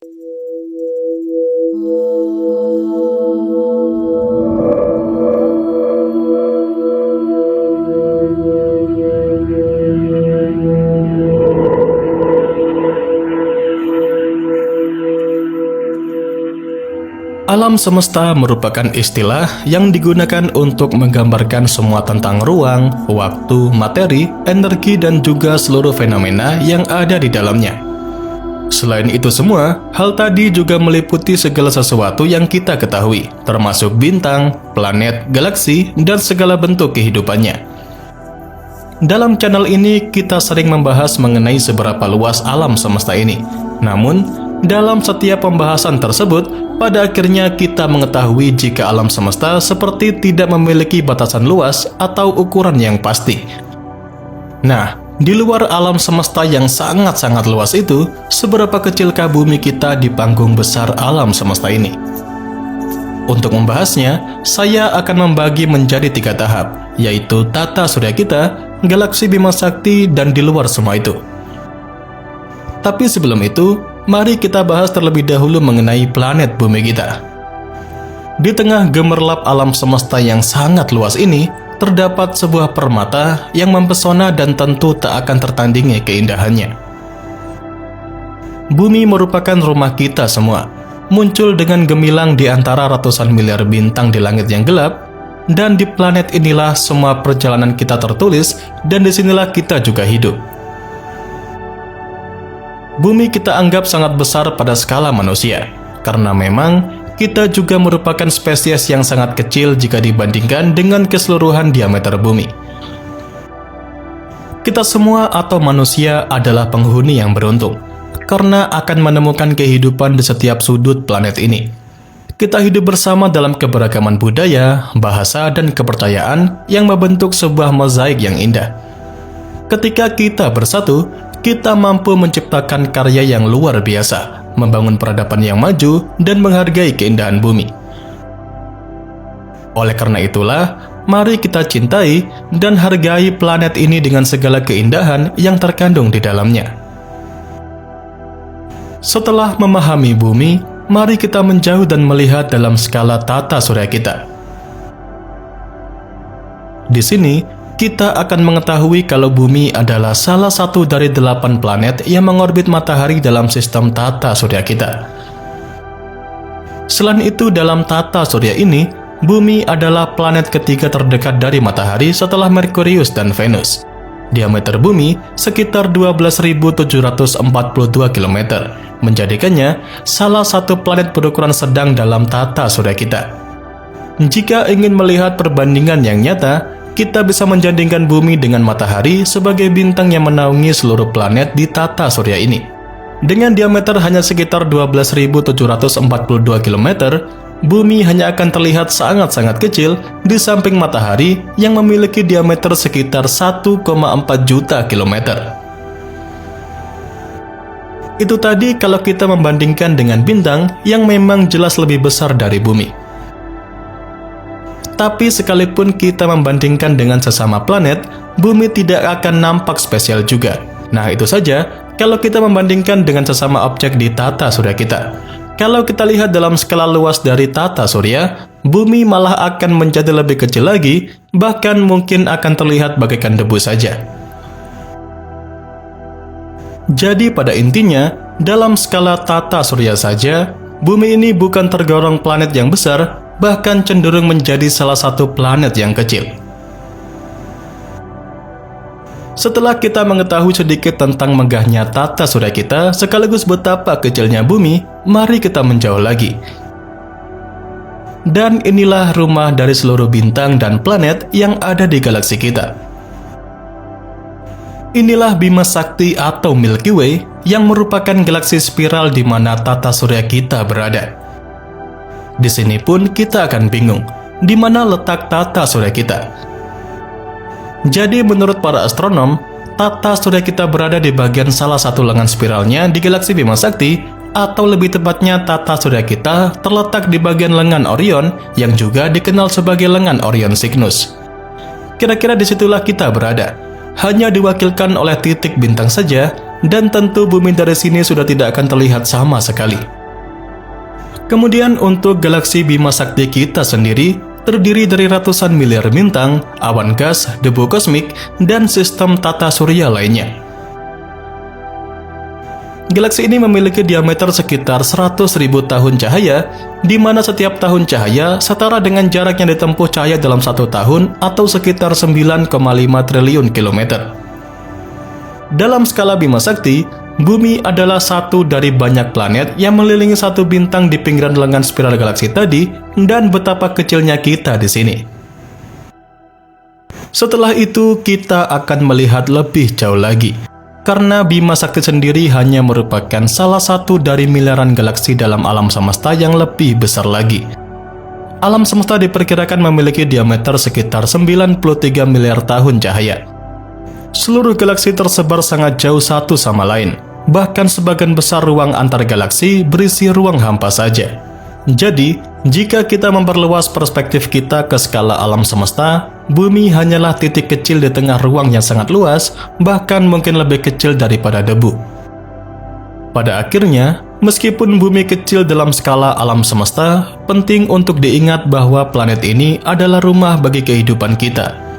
Alam semesta merupakan istilah yang digunakan untuk menggambarkan semua tentang ruang, waktu, materi, energi, dan juga seluruh fenomena yang ada di dalamnya. Selain itu semua, hal tadi juga meliputi segala sesuatu yang kita ketahui, termasuk bintang, planet, galaksi, dan segala bentuk kehidupannya. Dalam channel ini, kita sering membahas mengenai seberapa luas alam semesta ini. Namun, dalam setiap pembahasan tersebut, pada akhirnya kita mengetahui jika alam semesta seperti tidak memiliki batasan luas atau ukuran yang pasti. Nah, di luar alam semesta yang sangat-sangat luas itu, seberapa kecilkah bumi kita di panggung besar alam semesta ini? Untuk membahasnya, saya akan membagi menjadi 3 tahap, yaitu tata surya kita, galaksi Bima Sakti, dan di luar semua itu. Tapi sebelum itu, mari kita bahas terlebih dahulu mengenai planet bumi kita. Di tengah gemerlap alam semesta yang sangat luas ini, terdapat sebuah permata yang mempesona dan tentu tak akan tertandingi keindahannya. Bumi merupakan rumah kita semua, muncul dengan gemilang di antara ratusan miliar bintang di langit yang gelap, dan di planet inilah semua perjalanan kita tertulis, dan disinilah kita juga hidup. Bumi kita anggap sangat besar pada skala manusia, karena memang kita juga merupakan spesies yang sangat kecil jika dibandingkan dengan keseluruhan diameter bumi. Kita semua atau manusia adalah penghuni yang beruntung, karena akan menemukan kehidupan di setiap sudut planet ini. Kita hidup bersama dalam keberagaman budaya, bahasa, dan kepercayaan yang membentuk sebuah mozaik yang indah. Ketika kita bersatu, kita mampu menciptakan karya yang luar biasa, membangun peradaban yang maju, dan menghargai keindahan bumi. Oleh karena itulah, mari kita cintai dan hargai planet ini dengan segala keindahan yang terkandung di dalamnya. Setelah memahami bumi, mari kita menjauh dan melihat dalam skala tata surya kita. Di sini, kita akan mengetahui kalau bumi adalah salah satu dari 8 planet yang mengorbit matahari dalam sistem tata surya kita. Selain itu, dalam tata surya ini, bumi adalah planet ketiga terdekat dari matahari setelah Merkurius dan Venus. Diameter bumi sekitar 12.742 km, menjadikannya salah satu planet berukuran sedang dalam tata surya kita. Jika ingin melihat perbandingan yang nyata, kita bisa menjadikan bumi dengan matahari sebagai bintang yang menaungi seluruh planet di tata surya ini. Dengan diameter hanya sekitar 12.742 km, bumi hanya akan terlihat sangat-sangat kecil di samping matahari yang memiliki diameter sekitar 1,4 juta kilometer. Itu tadi kalau kita membandingkan dengan bintang yang memang jelas lebih besar dari bumi. Tapi sekalipun kita membandingkan dengan sesama planet, bumi tidak akan nampak spesial juga. Nah, itu saja kalau kita membandingkan dengan sesama objek di tata surya kita. Kalau kita lihat dalam skala luas dari tata surya, bumi malah akan menjadi lebih kecil lagi, bahkan mungkin akan terlihat bagaikan debu saja. Jadi pada intinya, dalam skala tata surya saja, bumi ini bukan tergolong planet yang besar, bahkan cenderung menjadi salah satu planet yang kecil. Setelah kita mengetahui sedikit tentang megahnya tata surya kita sekaligus betapa kecilnya bumi, mari kita menjauh lagi. Dan inilah rumah dari seluruh bintang dan planet yang ada di galaksi kita. Inilah Bima Sakti atau Milky Way yang merupakan galaksi spiral di mana tata surya kita berada. Di sini pun kita akan bingung, di mana letak tata surya kita. Jadi menurut para astronom, tata surya kita berada di bagian salah satu lengan spiralnya di galaksi Bima Sakti, atau lebih tepatnya tata surya kita terletak di bagian lengan Orion yang juga dikenal sebagai lengan Orion Cygnus. Kira-kira disitulah kita berada, hanya diwakilkan oleh titik bintang saja dan tentu bumi dari sini sudah tidak akan terlihat sama sekali. Kemudian untuk galaksi Bima Sakti kita sendiri terdiri dari ratusan miliar bintang, awan gas, debu kosmik, dan sistem tata surya lainnya. Galaksi ini memiliki diameter sekitar 100.000 tahun cahaya, di mana setiap tahun cahaya setara dengan jarak yang ditempuh cahaya dalam 1 tahun atau sekitar 9,5 triliun kilometer. Dalam skala Bima Sakti, Bumi adalah satu dari banyak planet yang mengelilingi satu bintang di pinggiran lengan spiral galaksi tadi, dan betapa kecilnya kita di sini. Setelah itu, kita akan melihat lebih jauh lagi. Karena Bima Sakti sendiri hanya merupakan salah satu dari miliaran galaksi dalam alam semesta yang lebih besar lagi. Alam semesta diperkirakan memiliki diameter sekitar 93 miliar tahun cahaya. Seluruh galaksi tersebar sangat jauh satu sama lain. Bahkan sebagian besar ruang antar galaksi berisi ruang hampa saja. Jadi, jika kita memperluas perspektif kita ke skala alam semesta, bumi hanyalah titik kecil di tengah ruang yang sangat luas, bahkan mungkin lebih kecil daripada debu. Pada akhirnya, meskipun bumi kecil dalam skala alam semesta, penting untuk diingat bahwa planet ini adalah rumah bagi kehidupan kita.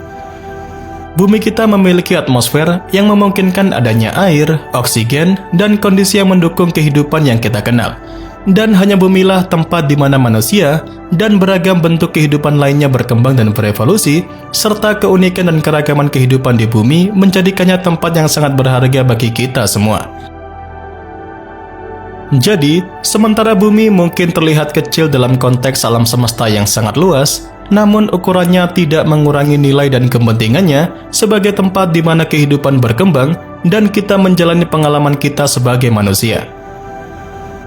Bumi kita memiliki atmosfer yang memungkinkan adanya air, oksigen, dan kondisi yang mendukung kehidupan yang kita kenal. Dan hanya bumilah tempat di mana manusia dan beragam bentuk kehidupan lainnya berkembang dan berevolusi, serta keunikan dan keragaman kehidupan di bumi menjadikannya tempat yang sangat berharga bagi kita semua. Jadi, sementara bumi mungkin terlihat kecil dalam konteks alam semesta yang sangat luas, namun ukurannya tidak mengurangi nilai dan kepentingannya sebagai tempat di mana kehidupan berkembang dan kita menjalani pengalaman kita sebagai manusia.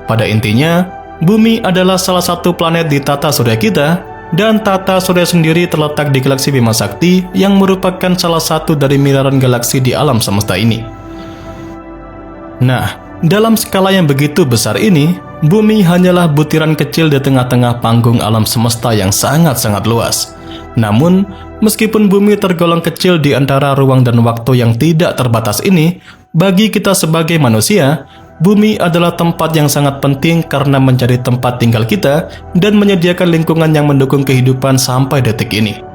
Pada intinya, bumi adalah salah satu planet di tata surya kita, dan tata surya sendiri terletak di galaksi Bima Sakti yang merupakan salah satu dari miliaran galaksi di alam semesta ini. Nah, dalam skala yang begitu besar ini, bumi hanyalah butiran kecil di tengah-tengah panggung alam semesta yang sangat-sangat luas. Namun, meskipun bumi tergolong kecil di antara ruang dan waktu yang tidak terbatas ini, bagi kita sebagai manusia, bumi adalah tempat yang sangat penting karena menjadi tempat tinggal kita dan menyediakan lingkungan yang mendukung kehidupan sampai detik ini.